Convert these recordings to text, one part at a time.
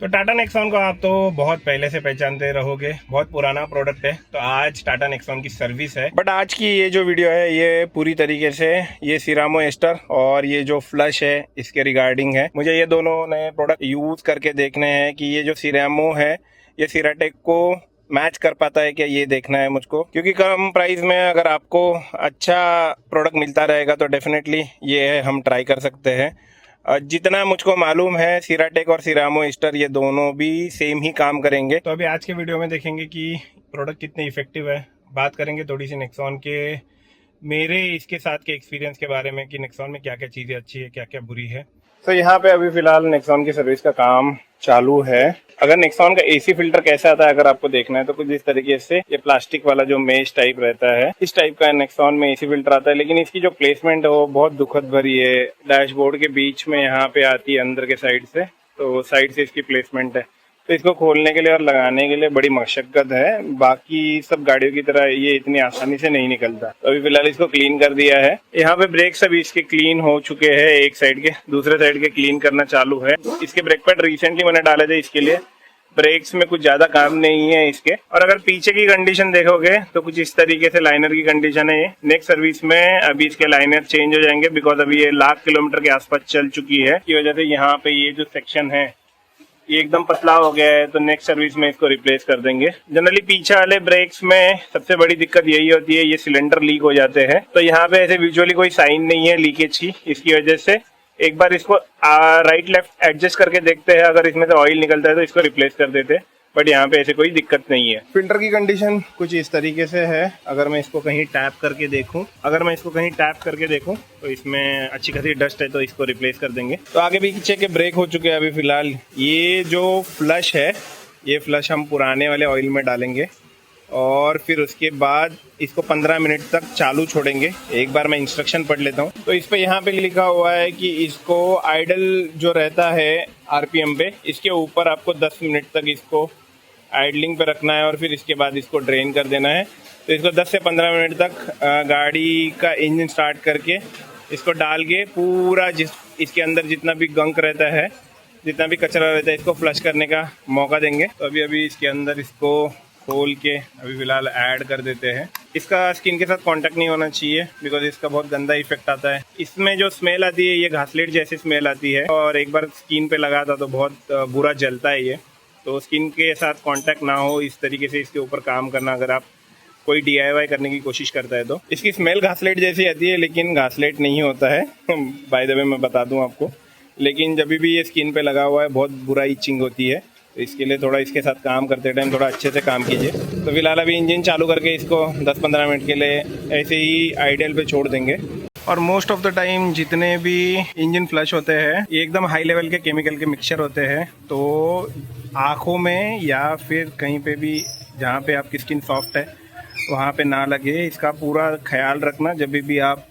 तो टाटा नेक्सॉन को आप तो बहुत पहले से पहचानते रहोगे, बहुत पुराना प्रोडक्ट है। तो आज टाटा नेक्सॉन की सर्विस है, बट आज की ये जो वीडियो है ये पूरी तरीके से ये सिरामो एस्टर और ये जो फ्लश है इसके रिगार्डिंग है। मुझे ये दोनों नए प्रोडक्ट यूज करके देखने हैं कि ये जो सिरामो है ये सिराटेक को मैच कर पाता है क्या, ये देखना है मुझको। क्योंकि कम प्राइस में अगर आपको अच्छा प्रोडक्ट मिलता रहेगा तो डेफिनेटली ये हम ट्राई कर सकते हैं। जितना मुझको मालूम है सिराटेक और सिरामो एस्टर ये दोनों भी सेम ही काम करेंगे। तो अभी आज के वीडियो में देखेंगे कि प्रोडक्ट कितने इफेक्टिव है। बात करेंगे थोड़ी सी नेक्सॉन के मेरे इसके साथ के एक्सपीरियंस के बारे में कि नेक्सॉन में क्या क्या चीज़ें अच्छी है, क्या क्या बुरी है। तो यहाँ पे अभी फिलहाल नेक्सॉन की सर्विस का काम चालू है। अगर नेक्सॉन का एसी फिल्टर कैसा आता है अगर आपको देखना है तो कुछ इस तरीके से ये प्लास्टिक वाला जो मेश टाइप रहता है इस टाइप का नेक्सॉन में एसी फिल्टर आता है। लेकिन इसकी जो प्लेसमेंट है वो बहुत दुखद भरी है। डैशबोर्ड के बीच में यहाँ पे आती है अंदर के साइड से, तो साइड से इसकी प्लेसमेंट है। तो इसको खोलने के लिए और लगाने के लिए बड़ी मशक्कत है। बाकी सब गाड़ियों की तरह ये इतनी आसानी से नहीं निकलता। तो अभी फिलहाल इसको क्लीन कर दिया है। यहाँ पे ब्रेक्स अभी इसके क्लीन हो चुके हैं, एक साइड के, दूसरे साइड के क्लीन करना चालू है। इसके ब्रेक पैड रिसेंटली मैंने डाले थे, इसके लिए ब्रेक्स में कुछ ज्यादा काम नहीं है इसके। और अगर पीछे की कंडीशन देखोगे तो कुछ इस तरीके से लाइनर की कंडीशन है। ये नेक्स्ट सर्विस में अभी इसके लाइनर चेंज हो जाएंगे, बिकॉज अभी ये 1,00,000 किलोमीटर के आसपास चल चुकी है। की वजह से यहाँ पे ये जो सेक्शन है ये एकदम पतला हो गया है। तो नेक्स्ट सर्विस में इसको रिप्लेस कर देंगे। जनरली पीछे वाले ब्रेक्स में सबसे बड़ी दिक्कत यही होती है, ये सिलेंडर लीक हो जाते हैं। तो यहाँ पे ऐसे विजुअली कोई साइन नहीं है लीकेज की। इसकी वजह से एक बार इसको राइट लेफ्ट एडजस्ट करके देखते हैं, अगर इसमें से ऑयल निकलता है तो इसको रिप्लेस कर देते हैं। बट यहाँ पे ऐसे कोई दिक्कत नहीं है। फिल्टर की कंडीशन कुछ इस तरीके से है। अगर मैं इसको कहीं टैप करके देखूं तो इसमें अच्छी खासी डस्ट है, तो इसको रिप्लेस कर देंगे। तो आगे पीछे के ब्रेक हो चुके हैं। अभी फिलहाल ये जो फ्लश है ये फ्लश हम पुराने वाले ऑयल में डालेंगे और फिर उसके बाद इसको 15 मिनट तक चालू छोड़ेंगे। एक बार मैं इंस्ट्रक्शन पढ़ लेता हूँ। तो इस पे यहाँ पे लिखा हुआ है कि इसको आइडल जो रहता है आरपीएम पे, इसके ऊपर आपको 10 मिनट तक इसको आइडलिंग पे रखना है और फिर इसके बाद इसको ड्रेन कर देना है। तो इसको 10 से 15 मिनट तक गाड़ी का इंजन स्टार्ट करके इसको डाल के पूरा इसके अंदर जितना भी गंक रहता है, जितना भी कचरा रहता है, इसको फ्लश करने का मौका देंगे। तो अभी इसके अंदर इसको खोल के अभी फिलहाल ऐड कर देते हैं। इसका स्किन के साथ कांटेक्ट नहीं होना चाहिए, बिकॉज इसका बहुत गंदा इफेक्ट आता है। इसमें जो स्मेल आती है ये घासलेट जैसी स्मेल आती है, और एक बार स्किन पे लगा था तो बहुत बुरा जलता है ये। तो स्किन के साथ कांटेक्ट ना हो इस तरीके से इसके ऊपर काम करना, अगर आप कोई DIY करने की कोशिश करता है तो। इसकी स्मेल घासलेट जैसी आती है लेकिन घासलेट नहीं होता है बाय द वे मैं बता दूं आपको। लेकिन जब भी ये स्किन पे लगा हुआ है बहुत बुरा इचिंग होती है। तो इसके लिए थोड़ा इसके साथ काम करते टाइम थोड़ा अच्छे से काम कीजिए। तो फिलहाल अभी इंजन चालू करके इसको 10-15 मिनट के लिए ऐसे ही आइडल पे छोड़ देंगे। और मोस्ट ऑफ द टाइम जितने भी इंजन फ्लश होते हैं ये एकदम हाई लेवल के केमिकल के मिक्सचर होते हैं। तो आँखों में या फिर कहीं पे भी जहाँ पे आपकी स्किन सॉफ्ट है वहाँ पे ना लगे, इसका पूरा ख्याल रखना जब भी आप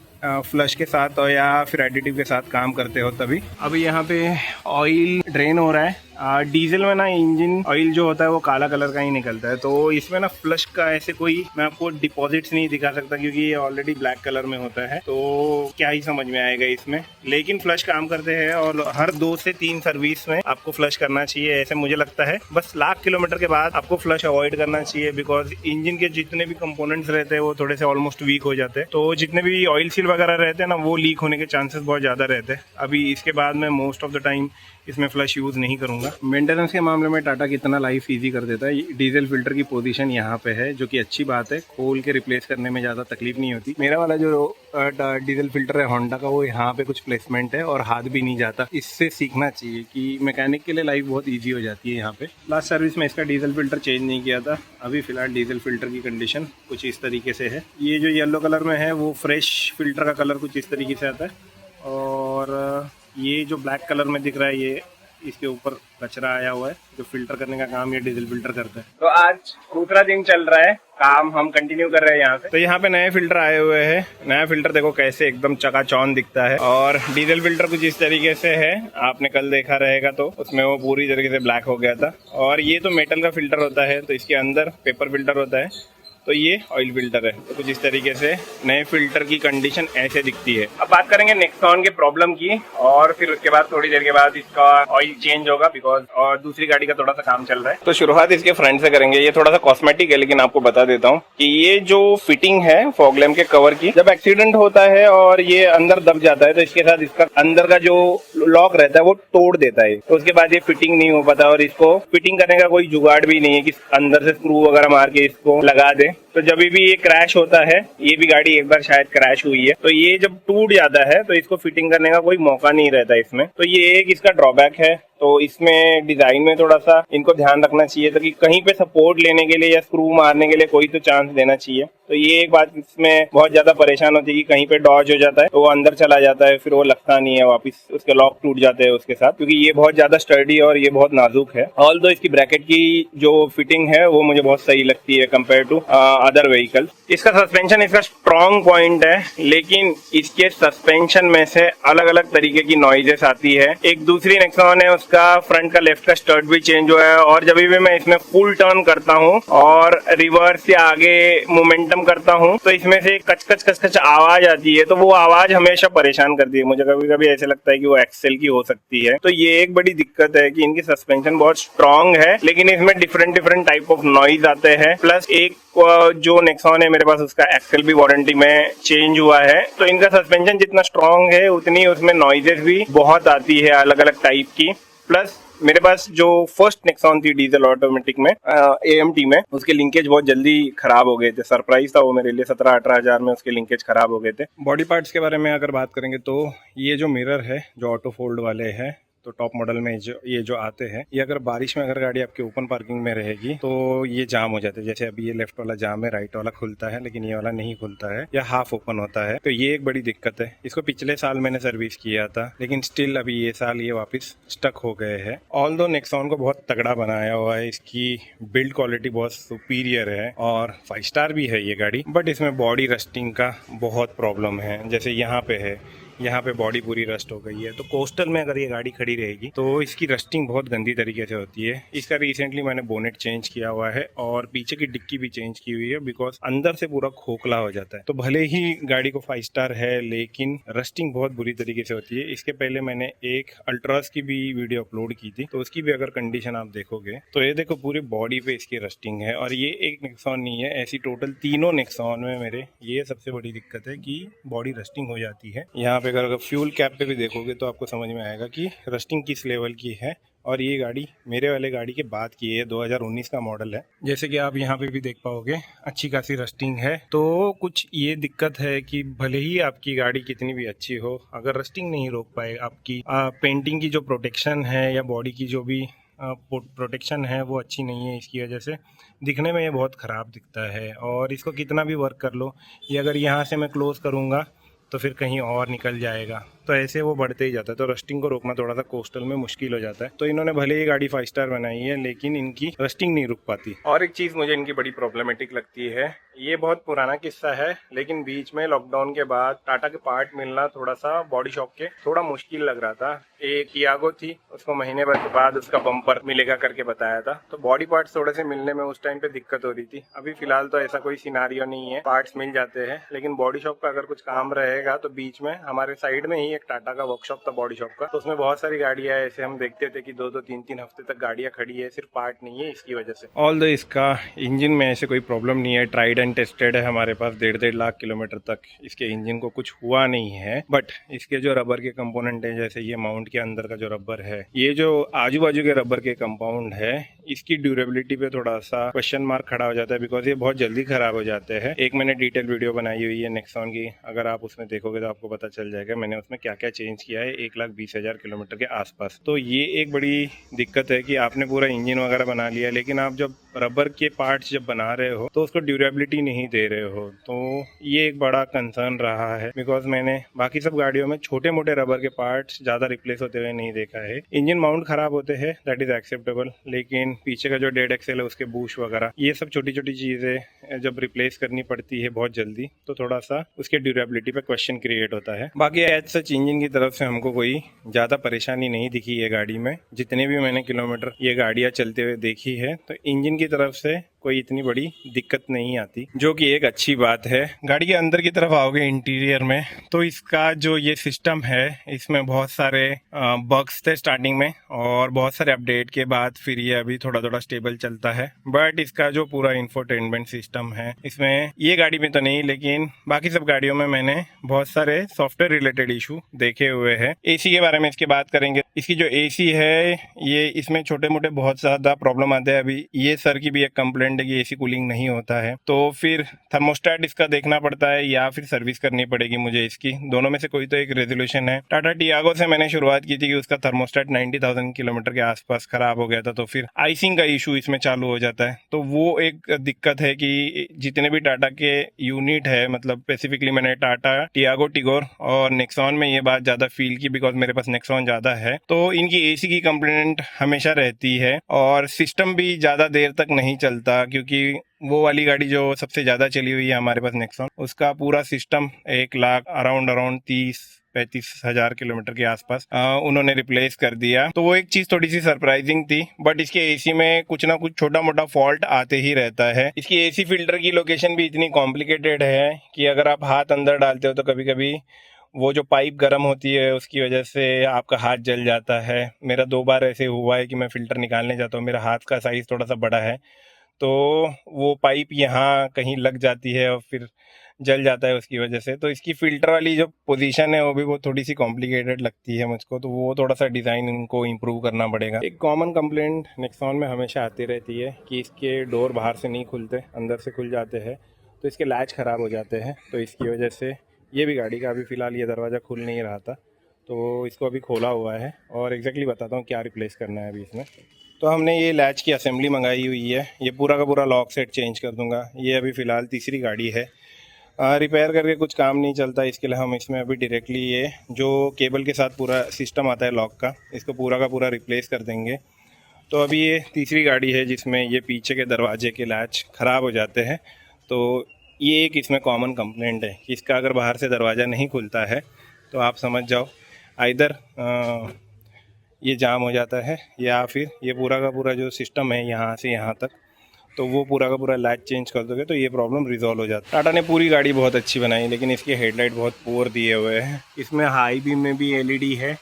फ्लश के साथ और या फिर एडिटिव के साथ काम करते हो तभी। अभी यहाँ पे ऑयल ड्रेन हो रहा है। डीजल में ना इंजन ऑयल जो होता है वो काला कलर का ही निकलता है। तो इसमें ना फ्लश का ऐसे कोई मैं आपको डिपॉजिट्स नहीं दिखा सकता क्योंकि ये ऑलरेडी ब्लैक कलर में होता है, तो क्या ही समझ में आएगा इसमें। लेकिन फ्लश काम करते हैं और हर 2 से 3 सर्विस में आपको फ्लश करना चाहिए, ऐसे मुझे लगता है। बस 1,00,000 किलोमीटर के बाद आपको फ्लश अवॉइड करना चाहिए, बिकॉज इंजन के जितने भी कंपोनेंट्स रहते हैं वो थोड़े से ऑलमोस्ट वीक हो जाते हैं। तो जितने भी ऑयल सील वगैरह रहते हैं ना वो लीक होने के चांसेस बहुत ज़्यादा रहते हैं। अभी इसके बाद मैं मोस्ट ऑफ द टाइम इसमें फ्लश यूज़ नहीं करूँगा। मेंटेनेंस के मामले में टाटा कितना लाइफ इजी कर देता है। डीजल फिल्टर की पोजीशन यहाँ पे है, जो कि अच्छी बात है। खोल के रिप्लेस करने में ज़्यादा तकलीफ नहीं होती। मेरा वाला जो डीजल फिल्टर है होंडा का, वो यहाँ पे कुछ प्लेसमेंट है और हाथ भी नहीं जाता। इससे सीखना चाहिए कि मैकेनिक के लिए लाइफ बहुत ईजी हो जाती है यहाँ पे। लास्ट सर्विस में इसका डीजल फिल्टर चेंज नहीं किया था। अभी फिलहाल डीजल फिल्टर की कंडीशन कुछ इस तरीके से है। ये जो येलो कलर में है वो फ्रेश फिल्टर का कलर कुछ इस तरीके से आता है, और ये जो ब्लैक कलर में दिख रहा है ये इसके ऊपर कचरा आया हुआ है। जो फिल्टर करने का काम ये डीजल फिल्टर करता है। तो आज दूसरा दिन चल रहा है, काम हम कंटिन्यू कर रहे हैं यहाँ पे। तो यहाँ पे नए फिल्टर आए हुए हैं। नया फिल्टर देखो कैसे एकदम चकाचौंध दिखता है, और डीजल फिल्टर कुछ इस तरीके से है। आपने कल देखा रहेगा तो उसमें वो पूरी तरीके से ब्लैक हो गया था। और ये तो मेटल का फिल्टर होता है, तो इसके अंदर पेपर फिल्टर होता है तो ये ऑयल फिल्टर है। तो कुछ इस तरीके से नए फिल्टर की कंडीशन ऐसे दिखती है। अब बात करेंगे नेक्सॉन के प्रॉब्लम की, और फिर उसके बाद थोड़ी देर के बाद इसका ऑयल चेंज होगा बिकॉज और दूसरी गाड़ी का थोड़ा सा काम चल रहा है। तो शुरुआत इसके फ्रंट से करेंगे। ये थोड़ा सा कॉस्मेटिक है, लेकिन आपको बता देता हूँ कि ये जो फिटिंग है फॉग लैम्प के कवर की, जब एक्सीडेंट होता है और ये अंदर दब जाता है तो इसके साथ इसका अंदर का जो लॉक रहता है वो तोड़ देता है। तो उसके बाद ये फिटिंग नहीं हो पाता, और इसको फिटिंग करने का कोई जुगाड़ भी नहीं है कि अंदर से स्क्रू वगैरह मार के इसको लगा दे। तो जब भी ये क्रैश होता है, ये भी गाड़ी एक बार शायद क्रैश हुई है, तो ये जब टूट जाता है तो इसको फिटिंग करने का कोई मौका नहीं रहता इसमें। तो ये एक इसका ड्रॉबैक है। तो इसमें डिजाइन में थोड़ा सा इनको ध्यान रखना चाहिए था कि कहीं पे सपोर्ट लेने के लिए या स्क्रू मारने के लिए कोई तो चांस देना चाहिए। तो ये एक बात इसमें बहुत ज्यादा परेशान होती है कि कहीं पे डॉज हो जाता है तो वो अंदर चला जाता है, फिर वो लगता नहीं है वापस, उसके लॉक टूट जाते हैं उसके साथ, क्योंकि ये बहुत ज्यादा स्टर्डी है और ये बहुत नाजुक है। ऑल दो इसकी ब्रैकेट की जो फिटिंग है वो मुझे बहुत सही लगती है कंपेयर टू अदर व्हीकल। इसका सस्पेंशन इसका स्ट्रॉन्ग पॉइंट है, लेकिन इसके सस्पेंशन में से अलग अलग तरीके की नॉइजेस आती है। एक दूसरी नेक्सॉन है, उसका फ्रंट का लेफ्ट का स्टर्ट भी चेंज हुआ है, और जब भी मैं इसमें फुल टर्न करता हूँ और रिवर्स या आगे मोमेंटम करता हूँ तो इसमें से कच कच कच कच आवाज आती है। तो वो आवाज हमेशा परेशान करती है मुझे। कभी कभी ऐसे लगता है कि वो एक्सेल की हो सकती है। तो ये एक बड़ी दिक्कत है कि इनकी सस्पेंशन बहुत स्ट्रॉन्ग है, लेकिन इसमें different different type of noise आते हैं। प्लस एक जो नेक्सॉन है मेरे पास, उसका एक्सेल भी वारंटी में चेंज हुआ है। तो इनका सस्पेंशन जितना स्ट्रॉन्ग है उतनी उसमें नॉइजेस भी बहुत आती है अलग अलग टाइप की। प्लस मेरे पास जो फर्स्ट नेक्सॉन थी डीजल ऑटोमेटिक में AMT में, उसके लिंकेज बहुत जल्दी खराब हो गए थे। सरप्राइज था वो मेरे लिए, 17-18 हजार में उसके लिंकेज खराब हो गए थे। बॉडी पार्ट्स के बारे में अगर बात करेंगे तो ये जो मिरर है जो ऑटो फोल्ड वाले हैं, तो टॉप मॉडल में ये जो आते हैं, ये अगर बारिश में अगर गाड़ी आपकी ओपन पार्किंग में रहेगी तो ये जाम हो जाते हैं। जैसे अभी ये लेफ्ट वाला जाम है, राइट वाला खुलता है, लेकिन ये वाला नहीं खुलता है या हाफ ओपन होता है। तो ये एक बड़ी दिक्कत है। इसको पिछले साल मैंने सर्विस किया था, लेकिन स्टिल अभी ये साल ये वापस स्टक हो गए हैं। ऑल दो नेक्सॉन को बहुत तगड़ा बनाया हुआ है, इसकी बिल्ड क्वालिटी बहुत सुपीरियर है और 5 स्टार भी है ये गाड़ी, बट इसमें बॉडी रस्टिंग का बहुत प्रॉब्लम है। जैसे यहाँ पे है, यहाँ पे बॉडी पूरी रस्ट हो गई है। तो कोस्टल में अगर ये गाड़ी खड़ी रहेगी तो इसकी रस्टिंग बहुत गंदी तरीके से होती है। इसका रिसेंटली मैंने बोनेट चेंज किया हुआ है और पीछे की डिक्की भी चेंज की हुई है, बिकॉज अंदर से पूरा खोखला हो जाता है। तो भले ही गाड़ी को 5 स्टार है, लेकिन रस्टिंग बहुत बुरी तरीके से होती है। इसके पहले मैंने एक अल्ट्रास की भी वीडियो अपलोड की थी, तो उसकी भी अगर कंडीशन आप देखोगे तो ये देखो पूरी बॉडी पे इसकी रस्टिंग है। और ये एक नेक्सॉन नहीं है, ऐसी टोटल तीनों नेक्सॉन में मेरे ये सबसे बड़ी दिक्कत है कि बॉडी रस्टिंग हो जाती है। यहाँ पे अगर फ्यूल कैप पे भी देखोगे तो आपको समझ में आएगा कि रस्टिंग किस लेवल की है। और ये गाड़ी मेरे वाले गाड़ी के बाद की है, 2019 का मॉडल है। जैसे कि आप यहाँ पे भी देख पाओगे अच्छी खासी रस्टिंग है। तो कुछ ये दिक्कत है कि भले ही आपकी गाड़ी कितनी भी अच्छी हो, अगर रस्टिंग नहीं रोक पाए आपकी पेंटिंग की जो प्रोटेक्शन है या बॉडी की जो भी प्रोटेक्शन है वो अच्छी नहीं है, इसकी वजह से दिखने में ये बहुत ख़राब दिखता है। और इसको कितना भी वर्क कर लो, ये अगर यहाँ से मैं क्लोज करूँगा तो फिर कहीं और निकल जाएगा, तो ऐसे वो बढ़ते ही जाता है। तो रस्टिंग को रोकना थोड़ा सा कोस्टल में मुश्किल हो जाता है। तो इन्होंने भले ही गाड़ी 5 स्टार बनाई है, लेकिन इनकी रस्टिंग नहीं रुक पाती। और एक चीज़ मुझे इनकी बड़ी प्रॉब्लमेटिक लगती है, ये बहुत पुराना किस्सा है, लेकिन बीच में लॉकडाउन के बाद टाटा के पार्ट मिलना थोड़ा सा बॉडी शॉप के थोड़ा मुश्किल लग रहा था। एक टियागो थी, उसको महीने भर के बाद उसका बम्पर मिलेगा करके बताया था। तो बॉडी पार्ट्स थोड़े से मिलने में उस टाइम पे दिक्कत हो रही थी। अभी फिलहाल तो ऐसा कोई सिनारियो नहीं है, पार्ट्स मिल जाते हैं। लेकिन बॉडी शॉप का अगर कुछ काम रहेगा तो बीच में हमारे साइड में ही एक टाटा का वर्कशॉप था बॉडी शॉप का, तो उसमें बहुत सारी गाड़ियां ऐसे हम देखते थे कि 2-2, 3-3 हफ्ते तक गाड़ियां खड़ी है, सिर्फ पार्ट नहीं है इसकी वजह से। ऑल दो इसका इंजन में ऐसे कोई प्रॉब्लम नहीं है, ट्राइड एंड टेस्टेड है हमारे पास। 1.5 लाख किलोमीटर तक इसके इंजन को कुछ हुआ नहीं है। बट इसके जो रबर के कंपोनेंट है, जैसे ये माउंट के अंदर का जो रबर है, ये जो आजू बाजू के रबर के कंपाउंड है, इसकी ड्यूरेबिलिटी पे थोड़ा सा क्वेश्चन मार्क खड़ा हो जाता है, बिकॉज ये बहुत जल्दी खराब हो जाते हैं। एक मैंने डिटेल वीडियो बनाई हुई है नेक्सॉन की, अगर आप उसमें देखोगे तो आपको पता चल जाएगा मैंने उसमें क्या क्या चेंज किया है 1,20,000 किलोमीटर के आसपास। तो ये एक बड़ी दिक्कत है कि आपने पूरा इंजन वगैरह बना लिया, लेकिन आप जब रबर के पार्ट्स जब बना रहे हो तो उसको ड्यूरेबिलिटी नहीं दे रहे हो। तो ये एक बड़ा कंसर्न रहा है, बिकॉज मैंने बाकी सब गाड़ियों में छोटे मोटे रबर के पार्ट्स ज़्यादा रिप्लेस होते हुए नहीं देखा है। इंजन माउंट खराब होते हैं, दैट इज एक्सेप्टेबल, लेकिन पीछे का जो डेड एक्सेल है उसके बूश वगैरह, ये सब छोटी छोटी चीज़ें जब रिप्लेस करनी पड़ती है बहुत जल्दी, तो थोड़ा सा उसके ड्यूरेबिलिटी पे क्वेश्चन क्रिएट होता है। बाकी एज सच इंजन की तरफ से हमको कोई ज़्यादा परेशानी नहीं दिखी है गाड़ी में। जितने भी मैंने किलोमीटर ये गाड़ियाँ चलते हुए देखी है, तो इंजन की तरफ से कोई इतनी बड़ी दिक्कत नहीं आती, जो कि एक अच्छी बात है। गाड़ी के अंदर की तरफ आओगे इंटीरियर में, तो इसका जो ये सिस्टम है इसमें बहुत सारे बग्स थे स्टार्टिंग में, और बहुत सारे अपडेट के बाद फिर ये अभी थोड़ा थोड़ा स्टेबल चलता है। बट इसका जो पूरा इंफोटेनमेंट सिस्टम है इसमें, ये गाड़ी में तो नहीं लेकिन बाकी सब गाड़ियों में मैंने बहुत सारे सॉफ्टवेयर रिलेटेड इशू देखे हुए हैं। एसी के बारे में इसके बात करेंगे। इसकी जो एसी है ये, इसमें छोटे मोटे बहुत ज़्यादा प्रॉब्लम आते हैं। अभी ये सर की भी एक कंप्लेंट है कि एसी कूलिंग नहीं होता है, तो फिर थर्मोस्टेट इसका देखना पड़ता है या फिर सर्विस करनी पड़ेगी मुझे इसकी। दोनों में से कोई तो एक रेजोल्यूशन है। टाटा टियागो से मैंने शुरुआत की थी कि उसका थर्मोस्टेट 90,000 किलोमीटर के आसपास खराब हो गया था, तो फिर आइसिंग का इशू इसमें चालू हो जाता है। तो वो एक दिक्कत है कि जितने भी टाटा के यूनिट है, मतलब स्पेसिफिकली मैंने टाटा टियागो, टिगोर और नेक्सॉन में ये बात ज़्यादा फील की, बिकॉज मेरे पास नेक्सॉन ज़्यादा है, तो इनकी एसी की कंप्लेंट हमेशा रहती है। और सिस्टम भी ज़्यादा देर तक नहीं चलता, क्योंकि वो वाली गाड़ी जो सबसे ज़्यादा चली हुई है हमारे पास नेक्सॉन, उसका पूरा सिस्टम 1 लाख अराउंड 30-35 हज़ार किलोमीटर के आसपास उन्होंने रिप्लेस कर दिया। तो वो एक चीज़ थोड़ी सी सरप्राइजिंग थी। बट इसके एसी में कुछ ना कुछ छोटा मोटा फॉल्ट आते ही रहता है। इसकी एसी फिल्टर की लोकेशन भी इतनी कॉम्प्लिकेटेड है कि अगर आप हाथ अंदर डालते हो तो कभी कभी वो जो पाइप गर्म होती है उसकी वजह से आपका हाथ जल जाता है। मेरा 2 बार ऐसे हुआ है कि मैं फ़िल्टर निकालने जाता हूँ, मेरा हाथ का साइज़ थोड़ा सा बड़ा है, तो वो पाइप यहाँ कहीं लग जाती है और फिर जल जाता है उसकी वजह से। तो इसकी फ़िल्टर वाली जो पोजीशन है वो थोड़ी सी कॉम्प्लिकेटेड लगती है मुझको, तो वो थोड़ा सा डिज़ाइन इनको इम्प्रूव करना पड़ेगा। एक कॉमन कंप्लेंट नेक्सॉन में हमेशा आती रहती है कि इसके डोर बाहर से नहीं खुलते, अंदर से खुल जाते हैं, तो इसके लैच ख़राब हो जाते हैं। तो इसकी वजह से ये भी गाड़ी का अभी फ़िलहाल ये दरवाज़ा खुल नहीं रहा था, तो इसको अभी खोला हुआ है और एग्जैक्टली बताता हूँ क्या रिप्लेस करना है अभी इसमें। तो हमने ये लैच की असेंबली मंगाई हुई है, ये पूरा का पूरा लॉक सेट चेंज कर दूंगा। ये अभी फ़िलहाल तीसरी गाड़ी है, रिपेयर करके कुछ काम नहीं चलता, इसके लिए हम इसमें अभी डायरेक्टली ये जो केबल के साथ पूरा सिस्टम आता है लॉक का, इसको पूरा का पूरा रिप्लेस कर देंगे। तो अभी ये तीसरी गाड़ी है जिसमें ये पीछे के दरवाजे के लैच ख़राब हो जाते हैं। तो ये एक इसमें कॉमन कंप्लेंट है कि इसका अगर बाहर से दरवाज़ा नहीं खुलता है तो आप समझ जाओ आइदर ये जाम हो जाता है या फिर ये पूरा का पूरा जो सिस्टम है यहाँ से यहाँ तक, तो वो पूरा का पूरा लाइट चेंज कर दोगे तो ये प्रॉब्लम रिजॉल्व हो जाता है। टाटा ने पूरी गाड़ी बहुत अच्छी बनाई, लेकिन इसके हेडलाइट बहुत पुअर दिए हुए हैं। इसमें हाई बीम में भी एलईडी है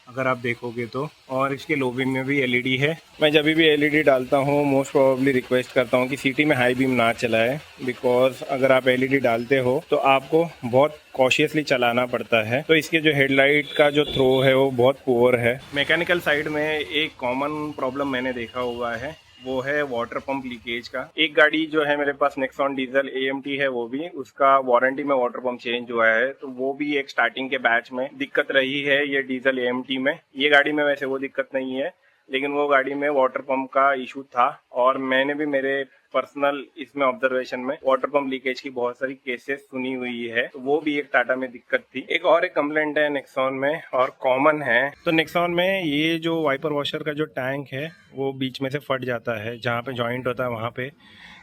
अगर आप देखोगे तो, और इसके लो बीम में भी एलईडी है। मैं जब भी एलईडी डालता हूँ मोस्ट प्रोबेबली रिक्वेस्ट करता हूँ कि सिटी में हाई बीम ना चलाए, बिकॉज अगर आप एलईडी डालते हो तो आपको बहुत कॉशियसली चलाना पड़ता है। तो इसके जो हेडलाइट का जो थ्रो है वो बहुत पुअर है। मैकेनिकल साइड में एक कॉमन प्रॉब्लम मैंने देखा हुआ है, वो है वाटर पंप लीकेज का। एक गाड़ी जो है मेरे पास नेक्सॉन डीजल AMT है, वो भी उसका वारंटी में वाटर पंप चेंज हुआ है, तो वो भी एक स्टार्टिंग के बैच में दिक्कत रही है ये डीजल AMT में। ये गाड़ी में वैसे वो दिक्कत नहीं है, लेकिन वो गाड़ी में वाटर पंप का इशू था और मैंने भी मेरे पर्सनल इसमें ऑब्जर्वेशन में वाटर पंप लीकेज की बहुत सारी केसेस सुनी हुई है, तो वो भी एक टाटा में दिक्कत थी। एक और एक कंप्लेंट है नेक्सॉन में और कॉमन है, तो नेक्सॉन में ये जो वाइपर वॉशर का जो टैंक है वो बीच में से फट जाता है, जहाँ पे जॉइंट होता है वहाँ पे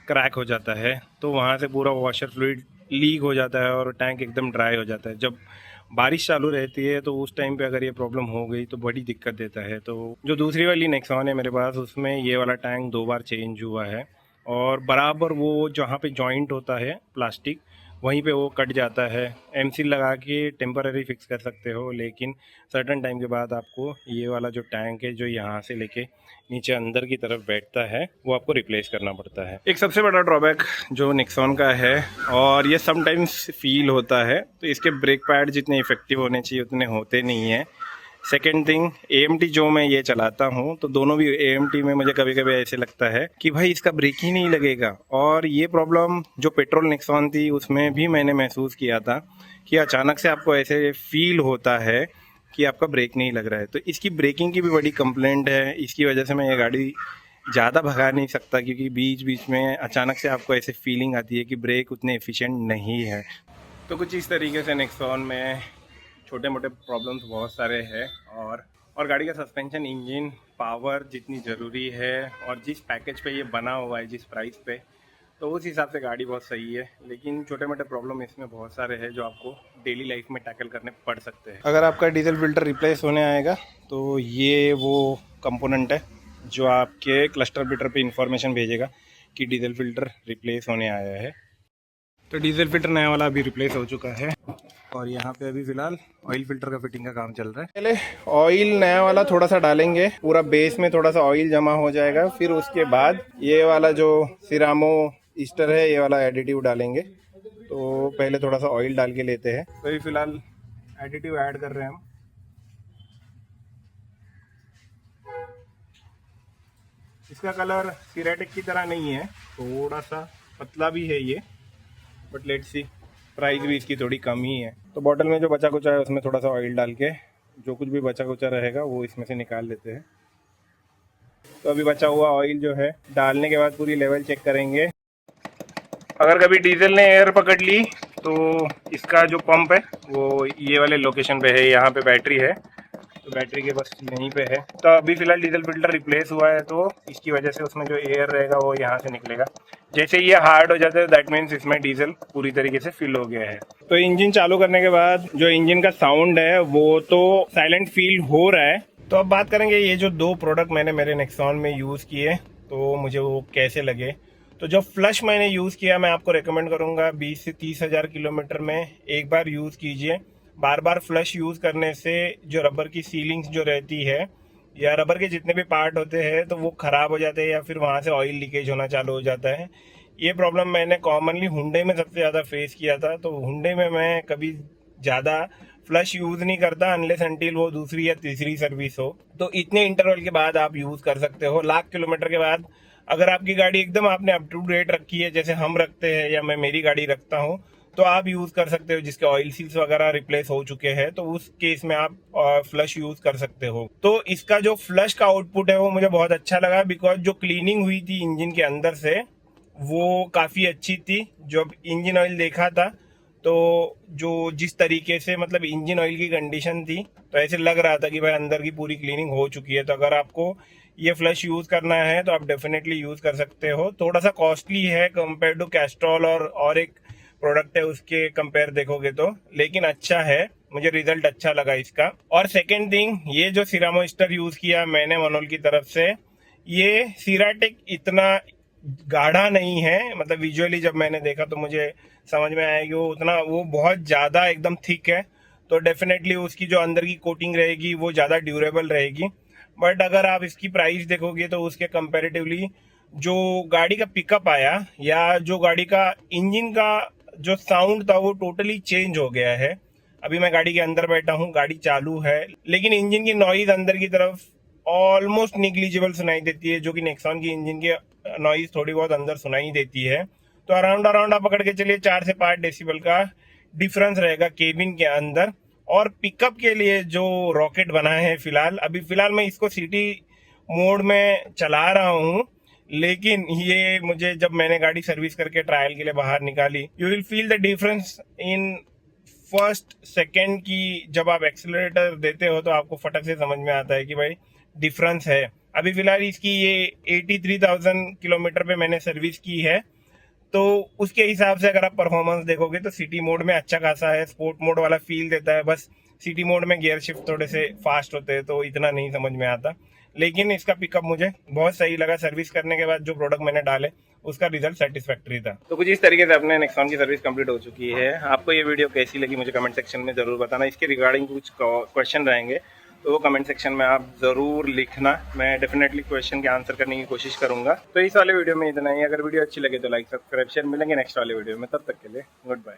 क्रैक हो जाता है, तो वहाँ से पूरा वॉशर फ्लूइड लीक हो जाता है और टैंक एकदम ड्राई हो जाता है। जब बारिश चालू रहती है तो उस टाइम पे अगर ये प्रॉब्लम हो गई तो बड़ी दिक्कत देता है। तो जो दूसरी वाली नेक्सॉन है मेरे पास, उसमें ये वाला टैंक 2 बार चेंज हुआ है और बराबर वो जहाँ पे जॉइंट होता है प्लास्टिक वहीं पे वो कट जाता है। एमसील लगा के टेम्पररी फिक्स कर सकते हो, लेकिन सर्टन टाइम के बाद आपको ये वाला जो टैंक है जो यहाँ से लेके नीचे अंदर की तरफ बैठता है वो आपको रिप्लेस करना पड़ता है। एक सबसे बड़ा ड्रॉबैक जो नेक्सॉन का है, और ये समटाइम्स फील होता है, तो इसके ब्रेक पैड जितने इफेक्टिव होने चाहिए उतने होते नहीं हैं। सेकेंड थिंग, AMT जो मैं ये चलाता हूँ तो दोनों भी AMT में मुझे कभी कभी ऐसे लगता है कि भाई इसका ब्रेक ही नहीं लगेगा। और ये प्रॉब्लम जो पेट्रोल नेक्सॉन थी उसमें भी मैंने महसूस किया था कि अचानक से आपको ऐसे फील होता है कि आपका ब्रेक नहीं लग रहा है। तो इसकी ब्रेकिंग की भी बड़ी कंप्लेंट है, इसकी वजह से मैं ये गाड़ी ज़्यादा भगा नहीं सकता, क्योंकि बीच बीच में अचानक से आपको ऐसे फीलिंग आती है कि ब्रेक उतने एफिशिएंट नहीं है। तो कुछ इस तरीके से नेक्सॉन में छोटे मोटे प्रॉब्लम्स बहुत सारे हैं, और गाड़ी का सस्पेंशन, इंजन पावर जितनी ज़रूरी है और जिस पैकेज पे ये बना हुआ है, जिस प्राइस पे, तो उस हिसाब से गाड़ी बहुत सही है। लेकिन छोटे मोटे प्रॉब्लम इसमें बहुत सारे हैं जो आपको डेली लाइफ में टैकल करने पड़ सकते हैं। अगर आपका डीजल फिल्टर रिप्लेस होने आएगा तो ये वो कंपोनेंट है जो आपके क्लस्टर बीटर पे इंफॉर्मेशन भेजेगा कि डीजल फिल्टर रिप्लेस होने आया है। तो डीजल फिल्टर नया वाला अभी रिप्लेस हो चुका है और यहाँ पे अभी फिलहाल ऑयल फिल्टर का फिटिंग का काम चल रहा है। पहले ऑयल नया वाला थोड़ा सा डालेंगे, पूरा बेस में थोड़ा सा ऑयल जमा हो जाएगा, फिर उसके बाद ये वाला जो सिरामो ईस्टर है ये वाला एडिटिव डालेंगे। तो पहले थोड़ा सा ऑयल डाल के लेते हैं। तो अभी फिलहाल एडिटिव ऐड कर रहे हैं हम। इसका कलर सिरेटिक की तरह नहीं है, थोड़ा सा पतला भी है ये, बट लेट्स सी, प्राइस भी इसकी थोड़ी कम ही है। तो बॉटल में जो बचा कुचा है उसमें थोड़ा सा ऑयल डाल के जो कुछ भी बचा कुचा रहेगा वो इसमें से निकाल लेते हैं। तो अभी बचा हुआ ऑयल जो है डालने के बाद पूरी लेवल चेक करेंगे। अगर कभी डीजल ने एयर पकड़ ली तो इसका जो पंप है वो ये वाले लोकेशन पे है, यहाँ पे बैटरी है, तो बैटरी के बस यहीं पे है। तो अभी फिलहाल डीजल फिल्टर रिप्लेस हुआ है तो इसकी वजह से उसमें जो एयर रहेगा वो यहाँ से निकलेगा। जैसे ये हार्ड हो जाता है दैट मीन्स इसमें डीजल पूरी तरीके से फिल हो गया है। तो इंजन चालू करने के बाद जो इंजन का साउंड है वो तो साइलेंट फील हो रहा है। तो अब बात करेंगे ये जो 2 प्रोडक्ट मैंने मेरे नेक्सॉन में यूज़ किए तो मुझे वो कैसे लगे। तो जो फ्लश मैंने यूज़ किया मैं आपको रेकमेंड करूँगा 20 से 30 हज़ार किलोमीटर में एक बार यूज़ कीजिए। बार बार फ्लश यूज़ करने से जो रबर की सीलिंग्स जो रहती है या रबर के जितने भी पार्ट होते हैं तो वो ख़राब हो जाते हैं या फिर वहाँ से ऑयल लीकेज होना चालू हो जाता है। ये प्रॉब्लम मैंने कॉमनली हुंडई में सबसे ज़्यादा फेस किया था। तो हुंडई में मैं कभी ज़्यादा फ्लश यूज़ नहीं करता अनलेस अनटिल वो दूसरी या तीसरी सर्विस हो। तो इतने इंटरवल के बाद आप यूज़ कर सकते हो। लाख किलोमीटर के बाद अगर आपकी गाड़ी एकदम आपने अप टू डेट रखी है जैसे हम रखते हैं या मैं मेरी गाड़ी रखता हूँ तो आप यूज़ कर सकते हो, जिसके ऑयल सील्स वगैरह रिप्लेस हो चुके हैं तो उस केस में आप फ्लश यूज़ कर सकते हो। तो इसका जो फ्लश का आउटपुट है वो मुझे बहुत अच्छा लगा बिकॉज जो क्लीनिंग हुई थी इंजन के अंदर से वो काफ़ी अच्छी थी। जब इंजन ऑयल देखा था तो जो जिस तरीके से मतलब इंजन ऑयल की कंडीशन थी तो ऐसे लग रहा था कि भाई अंदर की पूरी क्लीनिंग हो चुकी है। तो अगर आपको ये फ्लश यूज़ करना है तो आप डेफिनेटली यूज़ कर सकते हो। थोड़ा सा कॉस्टली है कंपेयर टू कैस्ट्रॉल और एक प्रोडक्ट है उसके कंपेयर देखोगे तो, लेकिन अच्छा है, मुझे रिजल्ट अच्छा लगा इसका। और सेकंड थिंग, ये जो सिरामो ईस्टर यूज़ किया मैंने मनोल की तरफ से, ये सिराटेक इतना गाढ़ा नहीं है। मतलब विजुअली जब मैंने देखा तो मुझे समझ में आया कि वो बहुत ज़्यादा एकदम थिक है। तो डेफिनेटली उसकी जो अंदर की कोटिंग रहेगी वो ज़्यादा ड्यूरेबल रहेगी। बट अगर आप इसकी प्राइस देखोगे तो उसके कंपैरेटिवली जो गाड़ी का पिकअप आया या जो गाड़ी का इंजन का जो साउंड था वो टोटली चेंज हो गया है। अभी मैं गाड़ी के अंदर बैठा हूँ, गाड़ी चालू है, लेकिन इंजन की नॉइज अंदर की तरफ ऑलमोस्ट निग्लिजिबल सुनाई देती है, जो कि नेक्सॉन की इंजन की नॉइज थोड़ी बहुत अंदर सुनाई देती है। तो अराउंड आप पकड़ के चलिए 4 से 5 डेसिबल का डिफरेंस रहेगा केबिन के अंदर। और पिकअप के लिए जो रॉकेट बना है फिलहाल मैं इसको सिटी मोड में चला रहा हूँ, लेकिन ये मुझे जब मैंने गाड़ी सर्विस करके ट्रायल के लिए बाहर निकाली, you will feel the difference in first second की जब आप एक्सेलरेटर देते हो तो आपको फटक से समझ में आता है कि भाई डिफरेंस है। अभी फिलहाल इसकी ये 83,000 किलोमीटर पे मैंने सर्विस की है, तो उसके हिसाब से अगर आप परफॉर्मेंस देखोगे तो सिटी मोड में अच्छा खासा है, स्पोर्ट मोड वाला फील देता है। बस सिटी मोड में गियर शिफ्ट थोड़े से फास्ट होते हैं तो इतना नहीं समझ में आता, लेकिन इसका पिकअप मुझे बहुत सही लगा। सर्विस करने के बाद जो प्रोडक्ट मैंने डाले उसका रिजल्ट सेटिस्फैक्टरी था। तो कुछ इस तरीके से अपने नेक्सॉन की सर्विस कंप्लीट हो चुकी है। आपको ये वीडियो कैसी लगी मुझे कमेंट सेक्शन में ज़रूर बताना। इसके रिगार्डिंग कुछ क्वेश्चन रहेंगे तो वो कमेंट सेक्शन में आप ज़रूर लिखना, मैं डेफिनेटली क्वेश्चन के आंसर करने की कोशिश करूंगा। तो इस वाले वीडियो में इतना ही। अगर वीडियो अच्छी लगे तो लाइक सब्सक्राइब शेयर, मिलेंगे नेक्स्ट वाले वीडियो में, तब तक के लिए गुड बाय।